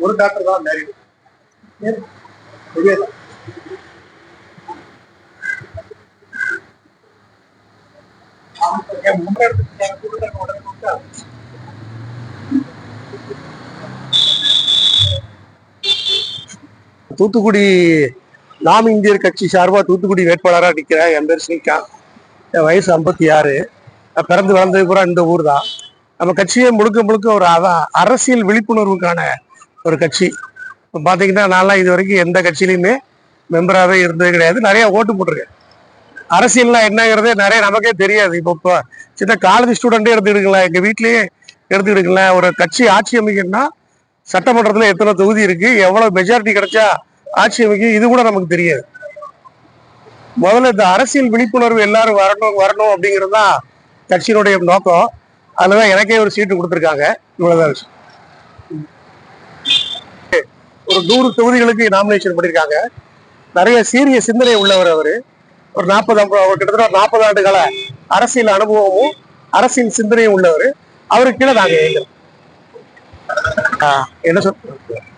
ஒரு டாக்டர் தான் மேரேஜ் தெரியல. தூத்துக்குடி நாம் இந்தியர் கட்சி சார்பா தூத்துக்குடி வேட்பாளராக நிற்கிறேன். என் பேர் ஸ்ரீகாந்த். என் வயசு 56. நான் பிறந்து வளர்ந்தது பூரா இந்த ஊர் தான். நம்ம கட்சியை முழுக்க முழுக்க ஒரு அரசியல் விழிப்புணர்வுக்கான ஒரு கட்சி. இப்போ பார்த்தீங்கன்னா நான்லாம் இது வரைக்கும் எந்த கட்சியிலையுமே மெம்பராகவே இருந்தது கிடையாது. நிறைய ஓட்டு போட்டிருக்கேன். அரசியல்லாம் என்னங்கிறதே நிறைய நமக்கே தெரியாது. இப்போ சின்ன காலேஜ் ஸ்டூடெண்டே எடுத்துக்கிட்டுங்களேன், எங்கள் வீட்லேயே எடுத்துக்கிட்டுங்களேன். ஒரு கட்சி ஆட்சி அமைக்கணும்னா சட்டமன்றத்தில் எத்தனை தொகுதி இருக்கு, எவ்வளவு மெஜாரிட்டி கிடைச்சா ஆட்சி அமைக்கும், இது கூட நமக்கு தெரியாது. முதல்ல இந்த அரசியல் விழிப்புணர்வு எல்லாரும் வரணும் அப்படிங்கிறது தான் கட்சியினுடைய நோக்கம். அதுலதான் எனக்கே ஒரு சீட்டு கொடுத்துருக்காங்க. இவ்வளவுதான் விஷயம். ஒரு 100 தொகுதிகளுக்கு நாமினேஷன் பண்ணியிருக்காங்க. நிறைய சீரிய சிந்தனை உள்ளவர் அவரு. ஒரு 40 கிட்டத்தட்ட 40 ஆண்டு கால அரசியல் அனுபவமும் அரசியல் சிந்தனையும் உள்ளவர். அவருக்கு கீழே நாங்க என்ன சொல்றோம்.